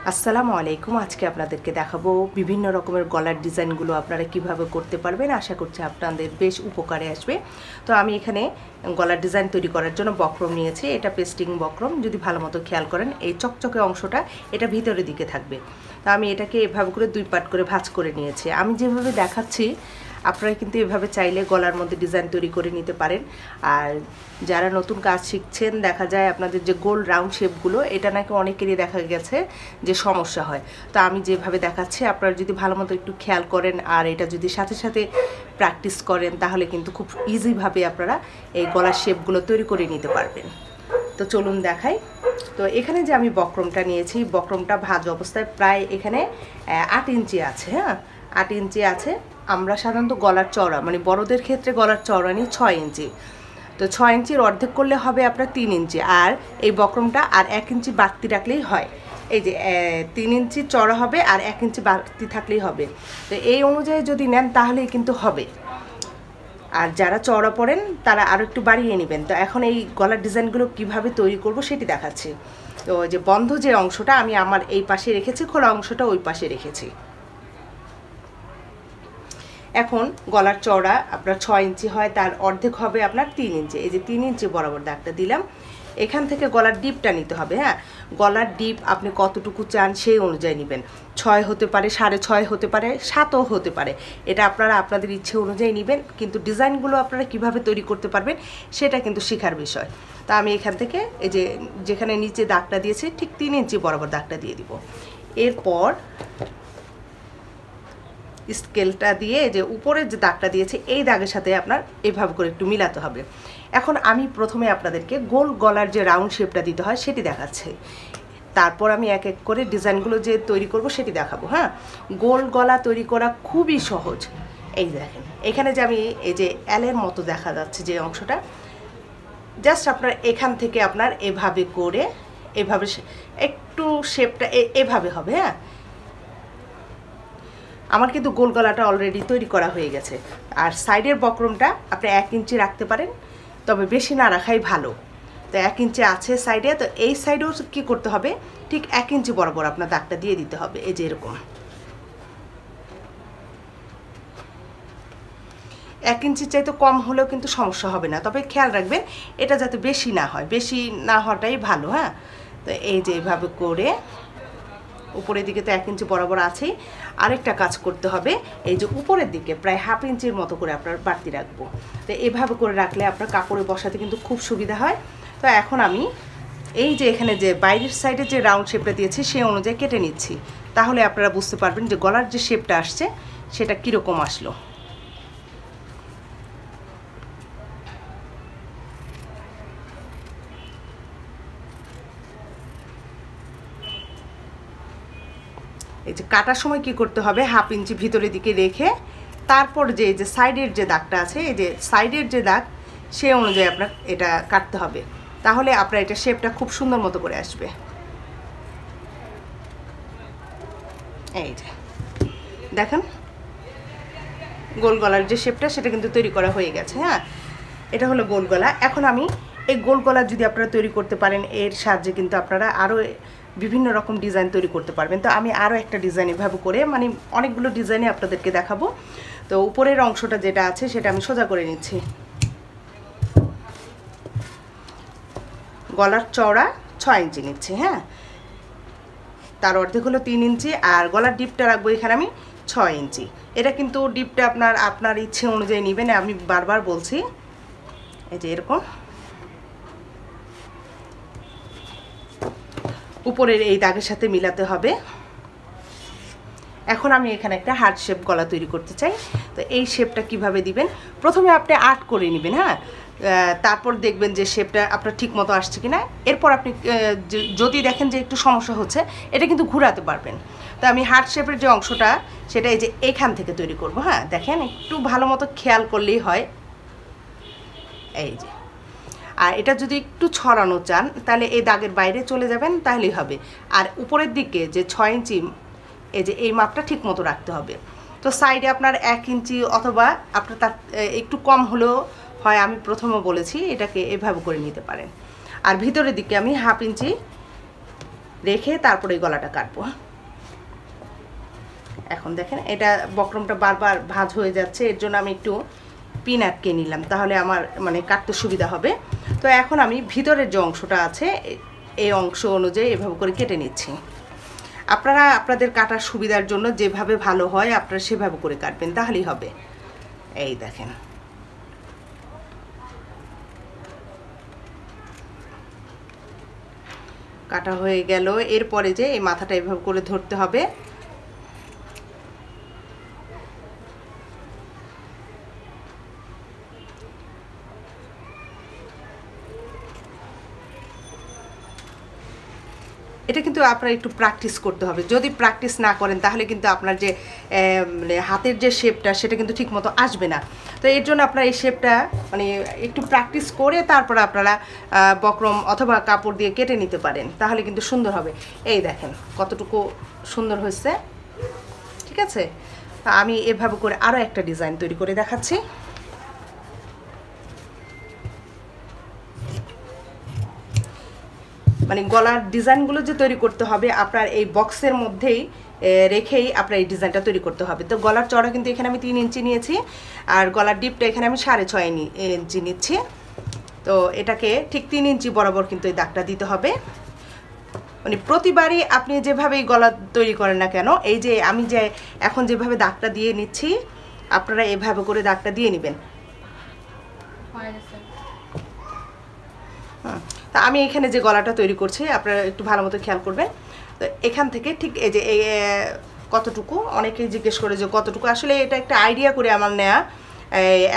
আসসালামু আলাইকুম। আজকে আপনাদেরকে দেখাবো বিভিন্ন রকমের গলার ডিজাইনগুলো আপনারা কিভাবে করতে পারবেন। আশা করছি আপনাদের বেশ উপকারে আসবে। তো আমি এখানে গলার ডিজাইন তৈরি করার জন্য বক্রম নিয়েছি। এটা পেস্টিং বক্রম। যদি ভালো মতো খেয়াল করেন, এই চকচকে অংশটা এটা ভিতরের দিকে থাকবে। তো আমি এটাকে এভাবে করে দুই পার্ট করে ভাঁজ করে নিয়েছি। আমি যেভাবে দেখাচ্ছি আপনারা কিন্তু এভাবে চাইলে গলার মধ্যে ডিজাইন তৈরি করে নিতে পারেন। আর যারা নতুন কাজ শিখছেন, দেখা যায় আপনাদের যে গোল রাউন্ড শেপগুলো, এটা নাকি অনেকেরই দেখা গেছে যে সমস্যা হয়। তো আমি যেভাবে দেখাচ্ছি আপনারা যদি ভালো মতো একটু খেয়াল করেন আর এটা যদি সাথে সাথে প্র্যাকটিস করেন, তাহলে কিন্তু খুব ইজিভাবে আপনারা এই গলার শেপগুলো তৈরি করে নিতে পারবেন। তো চলুন দেখাই। তো এখানে যে আমি বক্রমটা নিয়েছি, বক্রমটা ভাঁজ অবস্থায় প্রায় এখানে 8 ইঞ্চি আছে। হ্যাঁ, 8 ইঞ্চি আছে। আমরা সাধারণত গলার চওড়া, মানে বড়দের ক্ষেত্রে গলার চওড়া নিই 6 ইঞ্চি। তো 6 ইঞ্চির অর্ধেক করলে হবে আপনার 3 ইঞ্চি, আর এই বক্রমটা আর 1 ইঞ্চি বাড়তি রাখলেই হয়। এই যে 3 ইঞ্চি চওড়া হবে আর 1 ইঞ্চি বাড়তি থাকলেই হবে। তো এই অনুযায়ী যদি নেন তাহলেই কিন্তু হবে। আর যারা চওড়া পড়েন তারা আরও একটু বাড়িয়ে নেবেন। তো এখন এই গলার ডিজাইনগুলো কিভাবে তৈরি করব সেটি দেখাচ্ছি। তো যে বন্ধ যে অংশটা আমি আমার এই পাশে রেখেছি, খোলা অংশটা ওই পাশে রেখেছি। এখন গলার চওড়া আপনার 6 ইঞ্চি হয়, তার অর্ধেক হবে আপনার 3 ইঞ্চি। এই যে 3 ইঞ্চি বরাবর দাগটা দিলাম। এখান থেকে গলার ডিপটা নিতে হবে। হ্যাঁ, গলার ডিপ আপনি কতটুকু চান সেই অনুযায়ী নেবেন। 6 হতে পারে, 6.5 হতে পারে, 7ও হতে পারে। এটা আপনারা আপনাদের ইচ্ছে অনুযায়ী নেবেন। কিন্তু ডিজাইনগুলো আপনারা কিভাবে তৈরি করতে পারবেন সেটা কিন্তু শেখার বিষয়। তা আমি এখান থেকে এই যে যেখানে নিচে দাগটা দিয়েছি ঠিক 3 ইঞ্চি বরাবর দাগটা দিয়ে দিব। এরপর স্কেলটা দিয়ে যে উপরের যে দাগটা দিয়েছে এই দাগের সাথে আপনার এভাবে করে একটু মিলাতে হবে। এখন আমি প্রথমে আপনাদেরকে গোল গলার যে রাউন্ড শেপটা দিতে হয় সেটি দেখাচ্ছি। তারপর আমি এক এক করে ডিজাইনগুলো যে তৈরি করব সেটি দেখাবো। হ্যাঁ, গোল গলা তৈরি করা খুবই সহজ। এই দেখেন এখানে যে আমি এই যে এলের মতো দেখা যাচ্ছে যে অংশটা, জাস্ট আপনার এখান থেকে আপনার এভাবে করে এভাবে একটু শেপটা এভাবে হবে। হ্যাঁ, আমার কিন্তু গোল গলাটা অলরেডি তৈরি করা হয়ে গেছে। আর সাইডের বক্রমটা আপনি 1 ইঞ্চি রাখতে পারেন, তবে বেশি না রাখাই ভালো। তো 1 ইঞ্চি আছে সাইডে। তো এই সাইডেও কী করতে হবে, ঠিক 1 ইঞ্চি বরাবর আপনার দাগটা দিয়ে দিতে হবে। এই যে এরকম 1 ইঞ্চির চাইতে কম হলেও কিন্তু সমস্যা হবে না, তবে খেয়াল রাখবেন এটা যাতে বেশি না হয়, বেশি না হওয়াটাই ভালো। হ্যাঁ, তো এই যে এইভাবে করে উপরের দিকে তো 1 ইঞ্চি বরাবর আছেই। আরেকটা কাজ করতে হবে, এই যে উপরের দিকে প্রায় 1/2 ইঞ্চির মতো করে আপনার বাড়তি রাখবো। তো এভাবে করে রাখলে আপনার কাপড়ে বসাতে কিন্তু খুব সুবিধা হয়। তো এখন আমি এই যে এখানে যে বাইরের সাইডে যে রাউন্ড শেপটা দিয়েছি সেই অনুযায়ী কেটে নিচ্ছি। তাহলে আপনারা বুঝতে পারবেন যে গলার যে শেপটা আসছে সেটা কীরকম আসলো। এই যে কাটার সময় কি করতে হবে, 1/2 ইঞ্চি ভিতরের দিকে রেখে তারপর যে এই যে সাইডের যে দাগটা আছে, এই যে সাইডের যে দাগ সেই অনুযায়ী আপনার এটা কাটতে হবে। তাহলে আপনার এটা শেপটা খুব সুন্দর মতো করে আসবে। এই যে দেখেন গোল গলার যে শেপটা সেটা কিন্তু তৈরি করা হয়ে গেছে। হ্যাঁ, এটা হলো গোল গলা। এখন আমি এই গোল গলা যদি আপনারা তৈরি করতে পারেন, এর সাহায্যে কিন্তু আপনারা আরও বিভিন্ন রকম ডিজাইন তৈরি করতে পারবেন। তো আমি আরও একটা ডিজাইন এভাবে করে, মানে অনেকগুলো ডিজাইনে আপনাদেরকে দেখাবো। তো উপরের অংশটা যেটা আছে সেটা আমি সোজা করে নিচ্ছি। গলার চওড়া 6 ইঞ্চি নিচ্ছি। হ্যাঁ, তার অর্ধেক হলো 3 ইঞ্চি, আর গলার ডিপটা রাখবো এখানে আমি 6 ইঞ্চি। এটা কিন্তু ডিপটা আপনার ইচ্ছে অনুযায়ী নেবেন, আমি বারবার বলছি। এই যে এরকম উপরের এই দাগের সাথে মিলাতে হবে। এখন আমি এখানে একটা হার্ট শেপ গলা তৈরি করতে চাই। তো এই শেপটা কিভাবে দিবেন, প্রথমে আপনি আর্ট করে নেবেন। হ্যাঁ, তারপর দেখবেন যে শেপটা আপনার ঠিক মতো আসছে কিনা। এরপর আপনি যদি দেখেন যে একটু সমস্যা হচ্ছে, এটা কিন্তু ঘোরাতে পারবেন। তো আমি হার্ট শেপের যে অংশটা সেটা এই যে এখান থেকে তৈরি করব। হ্যাঁ, দেখেন একটু ভালো মতো খেয়াল করলেই হয়। এই যে, আর এটা যদি একটু ছড়ানো চান তাহলে এই দাগের বাইরে চলে যাবেন, তাহলেই হবে। আর উপরের দিকে যে 6 ইঞ্চি, এই যে এই মাপটা ঠিক মতো রাখতে হবে। তো সাইডে আপনার 1 ইঞ্চি অথবা আপনার তার একটু কম হলেও হয়, আমি প্রথমে বলেছি এটাকে এভাবে করে নিতে পারেন। আর ভিতরের দিকে আমি 1/2 ইঞ্চি রেখে তারপরে গলাটা কাটবো। এখন দেখেন এটা বক্রমটা বারবার ভাঁজ হয়ে যাচ্ছে, এর জন্য আমি একটু পিন আটকে নিলাম, তাহলে আমার মানে কাটতে সুবিধা হবে। তো এখন আমি ভিতরের যে অংশটা আছে এই অংশ অনুযায়ী এভাবে করে কেটে নিচ্ছি। আপনারা আপনাদের কাটার সুবিধার জন্য যেভাবে ভালো হয় আপনারা সেভাবে করে কাটবেন, তাহলেই হবে। এই দেখেন কাটা হয়ে গেল। এরপরে যে এই মাথাটা এভাবে করে ধরতে হবে। এটা কিন্তু আপনার একটু প্র্যাকটিস করতে হবে, যদি প্র্যাকটিস না করেন তাহলে কিন্তু আপনার যে মানে হাতের যে শেপটা সেটা কিন্তু ঠিকমতো আসবে না। তো এর জন্য আপনার এই শেপটা মানে একটু প্র্যাকটিস করে তারপর আপনারা বক্রম অথবা কাপড় দিয়ে কেটে নিতে পারেন, তাহলে কিন্তু সুন্দর হবে। এই দেখেন কতটুকু সুন্দর হয়েছে, ঠিক আছে। আমি এভাবে করে আরও একটা ডিজাইন তৈরি করে দেখাচ্ছি। মানে গলার ডিজাইনগুলো যে তৈরি করতে হবে আপনার এই বক্সের মধ্যেই রেখেই আপনার এই ডিজাইনটা তৈরি করতে হবে। তো গলার চড়া কিন্তু এখানে আমি 3 ইঞ্চি নিয়েছি, আর গলার ডিপটা এখানে আমি 6.5 ইঞ্চি নিচ্ছি। তো এটাকে ঠিক 3 ইঞ্চি বরাবর কিন্তু এই দাগটা দিতে হবে। মানে প্রতিবারই আপনি যেভাবেই গলা তৈরি করেন না কেন, এই যে আমি যে এখন যেভাবে দাগটা দিয়ে নিচ্ছি আপনারা এভাবে করে দাগটা দিয়ে নেবেন। তা আমি এখানে যে গলাটা তৈরি করছি আপনারা একটু ভালো মতো খেয়াল করবেন। তো এখান থেকে ঠিক এই যে কতটুকু, অনেকেই জিজ্ঞেস করে যে কতটুকু, আসলে এটা একটা আইডিয়া করে আমার নেয়া।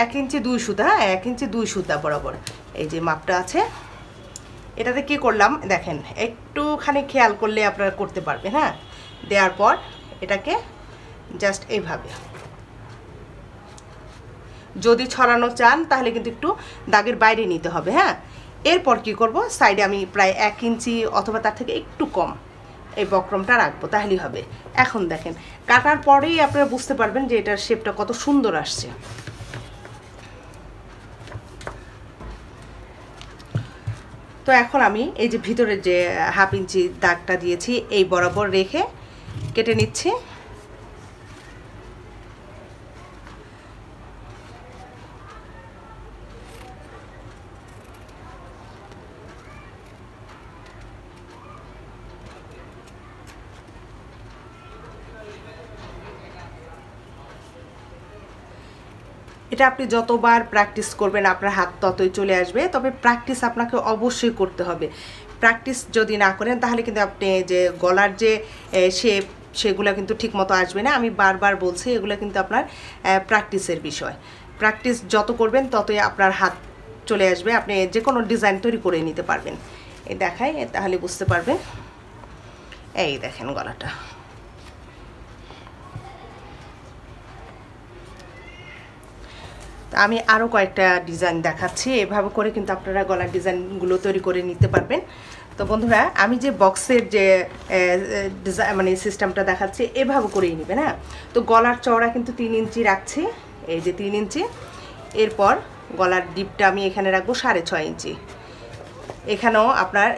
1 ইঞ্চি 2 সুতা, 1 ইঞ্চি 2 সুতা বরাবর এই যে মাপটা আছে। এটাতে কি করলাম দেখেন, একটুখানি খেয়াল করলে আপনারা করতে পারবেন। হ্যাঁ, দেওয়ার পর এটাকে জাস্ট এইভাবে, যদি ছড়ানো চান তাহলে কিন্তু একটু দাগের বাইরে নিতে হবে। হ্যাঁ, এরপর কি করব, সাইডে আমি প্রায় 1 ইঞ্চি অথবা তার থেকে একটু কম এই বক্রমটা রাখবো, তাহলেই হবে। এখন দেখেন কাটার পরেই আপনারা বুঝতে পারবেন যে এটার শেপটা কত সুন্দর আসছে। তো এখন আমি এই যে ভিতরের যে 1/2 ইঞ্চি দাগটা দিয়েছি এই বরাবর রেখে কেটে নিচ্ছি। এটা আপনি যতবার প্র্যাকটিস করবেন আপনার হাত ততই চলে আসবে, তবে প্র্যাকটিস আপনাকে অবশ্যই করতে হবে। প্র্যাকটিস যদি না করেন তাহলে কিন্তু আপনি যে গলার যে শেপ সেগুলো কিন্তু ঠিকমতো আসবে না। আমি বারবার বলছি এগুলো কিন্তু আপনার প্র্যাকটিসের বিষয়। প্র্যাকটিস যত করবেন ততই আপনার হাত চলে আসবে, আপনি যে কোনো ডিজাইন তৈরি করে নিতে পারবেন। এই দেখাই তাহলে বুঝতে পারবেন। এই দেখেন গলাটা। আমি আরও কয়েকটা ডিজাইন দেখাচ্ছি, এভাবে করে কিন্তু আপনারা গলার ডিজাইনগুলো তৈরি করে নিতে পারবেন। তো বন্ধুরা আমি যে বক্সের যে ডিজাইন মানে সিস্টেমটা দেখাচ্ছি এভাবে করেই নেবেন। হ্যাঁ, তো গলার চওড়া কিন্তু 3 ইঞ্চি রাখছি, এই যে 3 ইঞ্চি। এরপর গলার ডিপটা আমি এখানে রাখবো 6.5 ইঞ্চি। এখানেও আপনার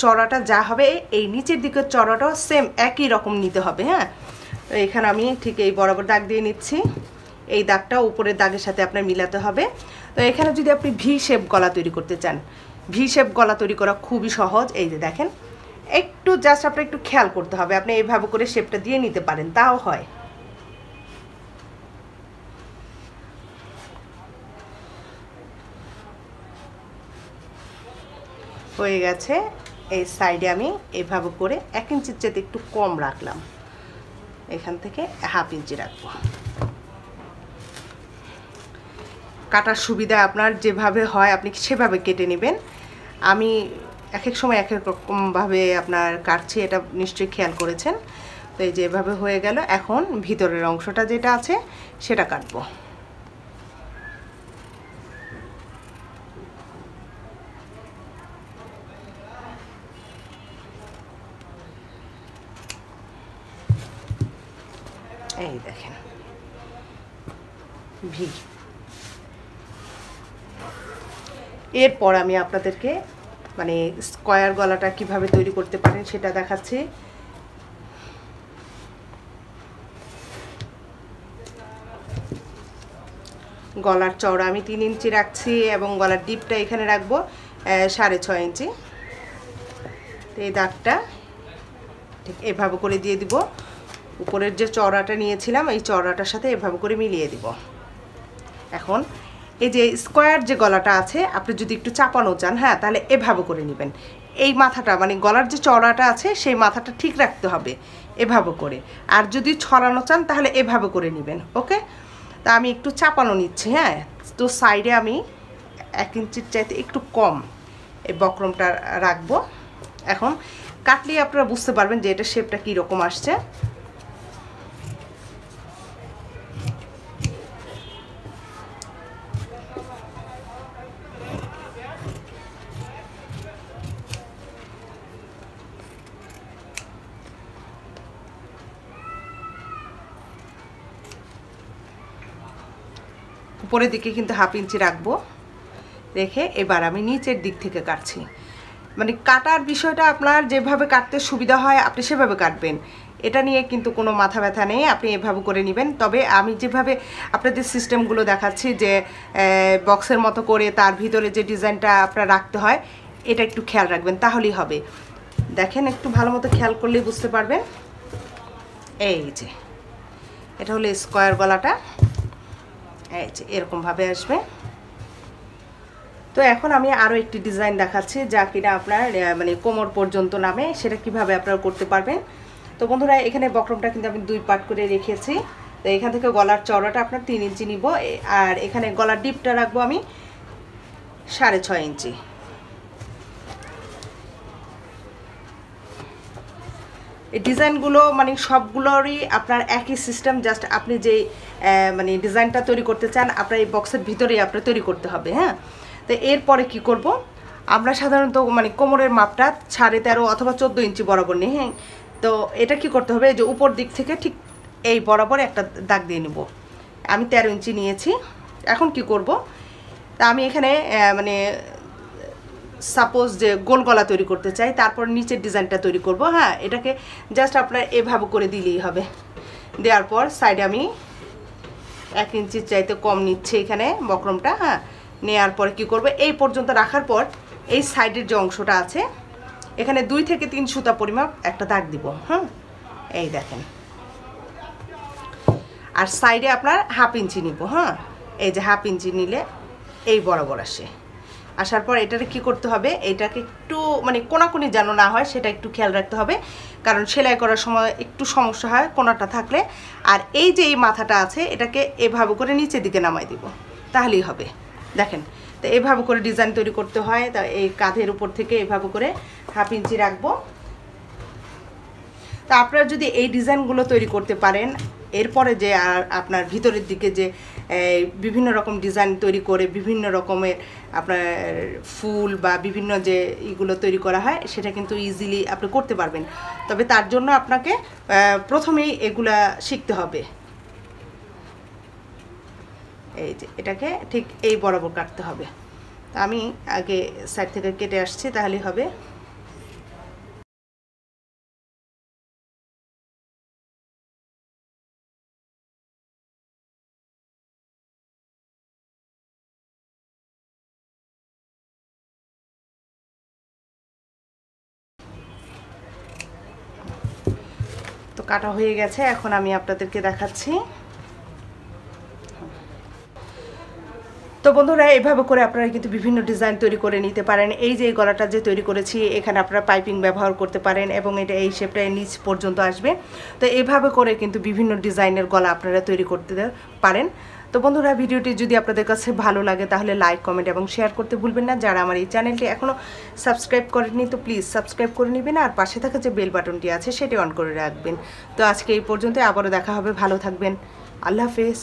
চওড়াটা যা হবে এই নিচের দিকের চওড়াটাও সেম একই রকম নিতে হবে। হ্যাঁ, তো এখানে আমি ঠিক এই বরাবর দাগ দিয়ে নিচ্ছি। এই দাগটা উপরের দাগের সাথে আপনার মিলাতে হবে। তো এখানে যদি আপনি ভি শেপ গলা তৈরি করতে চান, ভি শেপ গলা তৈরি করা খুবই সহজ। এই যে দেখেন, একটু জাস্ট আপনার একটু খেয়াল করতে হবে, আপনি এইভাবে করে শেপটা দিয়ে নিতে পারেন, তাও হয়। হয়ে গেছে। এই সাইডে আমি এভাবে করে 1 ইঞ্চির চেয়ে একটু কম রাখলাম, এখান থেকে 1/2 ইঞ্চি রাখবো। কাটার সুবিধা আপনার যেভাবে হয় আপনি সেভাবে কেটে নেবেন। আমি এক এক সময় এক এক রকমভাবে আপনার কাটছি, এটা নিশ্চয়ই খেয়াল করেছেন। তো এই যে এভাবে হয়ে গেল। এখন ভিতরের অংশটা যেটা আছে সেটা কাটবো। এই দেখেন ভি। এরপর আমি আপনাদেরকে মানে স্কয়ার গলাটা কিভাবে তৈরি করতে পারেন সেটা দেখাচ্ছি। গলার চওড়া আমি 3 ইঞ্চি রাখছি এবং গলার ডিপটা এখানে রাখবো 6.5 ইঞ্চি। তো এই দাগটা ঠিক এভাবে করে দিয়ে দিব। উপরের যে চওড়াটা নিয়েছিলাম এই চওড়াটার সাথে এভাবে করে মিলিয়ে দিব। এখন এই যে স্কয়ার যে গলাটা আছে আপনি যদি একটু চাপানো চান, হ্যাঁ, তাহলে এভাবে করে নেবেন। এই মাথাটা মানে গলার যে চওড়াটা আছে সেই মাথাটা ঠিক রাখতে হবে এভাবে করে। আর যদি ছড়ানো চান তাহলে এভাবে করে নেবেন। ওকে, তা আমি একটু চাপানো নিচ্ছি। হ্যাঁ, তো সাইডে আমি 1 ইঞ্চির চাইতে একটু কম এই বক্রমটা রাখবো। এখন কাটলেই আপনারা বুঝতে পারবেন যে এটা শেপটা কীরকম আসছে। উপরের দিকে কিন্তু 1/2 ইঞ্চি রাখবো, রেখে এবার আমি নিচের দিক থেকে কাটছি। মানে কাটার বিষয়টা আপনার যেভাবে কাটতে সুবিধা হয় আপনি সেভাবে কাটবেন, এটা নিয়ে কিন্তু কোনো মাথা ব্যথা নেই, আপনি এভাবে করে নেবেন। তবে আমি যেভাবে আপনাদের সিস্টেমগুলো দেখাচ্ছি যে বক্সের মতো করে তার ভিতরে যে ডিজাইনটা আপনার রাখতে হয় এটা একটু খেয়াল রাখবেন, তাহলেই হবে। দেখেন, একটু ভালো মতো খেয়াল করলেই বুঝতে পারবেন। এই যে এটা হলো স্কয়ার গলাটা, এই যে এরকমভাবে আসবে। তো এখন আমি আরও একটি ডিজাইন দেখাচ্ছি যা কিনা আপনার মানে কোমর পর্যন্ত নামে, সেটা কিভাবে আপনারা করতে পারবেন। তো বন্ধুরা, এখানে বক্রমটা কিন্তু আমি 2 পার্ট করে রেখেছি। তো এখান থেকে গলার চওড়াটা আপনার 3 ইঞ্চি নিব, আর এখানে গলার ডিপটা রাখবো আমি 6.5 ইঞ্চি। এই ডিজাইনগুলো মানে সবগুলোরই আপনার একই সিস্টেম, জাস্ট আপনি যেই মানে ডিজাইনটা তৈরি করতে চান আপনার এই বক্সের ভিতরেই আপনার তৈরি করতে হবে। হ্যাঁ, তো এরপরে কি করব, আমরা সাধারণত মানে কোমরের মাপটা 13.5 অথবা 14 ইঞ্চি বরাবর নিই। হ্যাঁ, তো এটা কি করতে হবে, যে উপর দিক থেকে ঠিক এই বরাবর একটা দাগ দিয়ে নেব। আমি 13 ইঞ্চি নিয়েছি। এখন কি করব, তা আমি এখানে মানে সাপোজ যে গোল গলা তৈরি করতে চাই, তারপর নিচের ডিজাইনটা তৈরি করব। হ্যাঁ, এটাকে জাস্ট আপনার এভাবে করে দিলেই হবে। দেওয়ার পর সাইডে আমি 1 ইঞ্চির চাইতে কম নিচ্ছি এখানে বক্রমটা। হ্যাঁ, নেওয়ার পরে কি করব, এই পর্যন্ত রাখার পর এই সাইডের যে অংশটা আছে এখানে 2 থেকে 3 সুতা পরিমাপ একটা দাগ দিব। হ্যাঁ, এই দেখেন, আর সাইডে আপনার 1/2 ইঞ্চি নিব। হ্যাঁ, এই যে 1/2 ইঞ্চি নিলে এই বরাবর আসে। আসার পর এটাকে কি করতে হবে, এটাকে একটু মানে কোনাকুনি যেন না হয় সেটা একটু খেয়াল রাখতে হবে, কারণ সেলাই করার সময় একটু সমস্যা হয় কোনাটা থাকলে। আর এই যে এই মাথাটা আছে এটাকে এভাবে করে নিচের দিকে নামাই দিব, তাহলেই হবে। দেখেন, তো এভাবে করে ডিজাইন তৈরি করতে হয়। তা এই কাঁধের উপর থেকে এভাবে করে 1/2 ইঞ্চি রাখবো। তা আপনারা যদি এই ডিজাইনগুলো তৈরি করতে পারেন, এরপরে যে আর আপনার ভিতরের দিকে যে বিভিন্ন রকম ডিজাইন তৈরি করে বিভিন্ন রকমের আপনার ফুল বা বিভিন্ন যে এগুলো তৈরি করা হয় সেটা কিন্তু ইজিলি আপনি করতে পারবেন। তবে তার জন্য আপনাকে প্রথমেই এগুলা শিখতে হবে। এই যে এটাকে ঠিক এই বরাবর কাটতে হবে। আমি আগে সাইড থেকে কেটে আসছি, তাহলেই হবে। তো কাটা হয়ে গেছে, এখন আমি আপনাদেরকে দেখাচ্ছি। তো বন্ধুরা, এইভাবে করে আপনারা কিন্তু বিভিন্ন ডিজাইন তৈরি করে নিতে পারেন। এই যে এই গলাটা যে তৈরি করেছি এখানে আপনারা পাইপিং ব্যবহার করতে পারেন এবং এটা এই শেপটা নিচ পর্যন্ত আসবে। তো এইভাবে করে কিন্তু বিভিন্ন ডিজাইনের গলা আপনারা তৈরি করতে পারেন। তো বন্ধুরা, ভিডিওটি যদি আপনাদের কাছে ভালো লাগে তাহলে লাইক, কমেন্ট এবং শেয়ার করতে ভুলবেন না। যারা আমার এই চ্যানেলটি এখনও সাবস্ক্রাইব করেননি তো প্লিজ সাবস্ক্রাইব করে নেবেন, আর পাশে থাকা যে বেল বাটনটি আছে সেটি অন করে রাখবেন। তো আজকে এই পর্যন্ত, আবারও দেখা হবে। ভালো থাকবেন। আল্লাহ হাফেজ।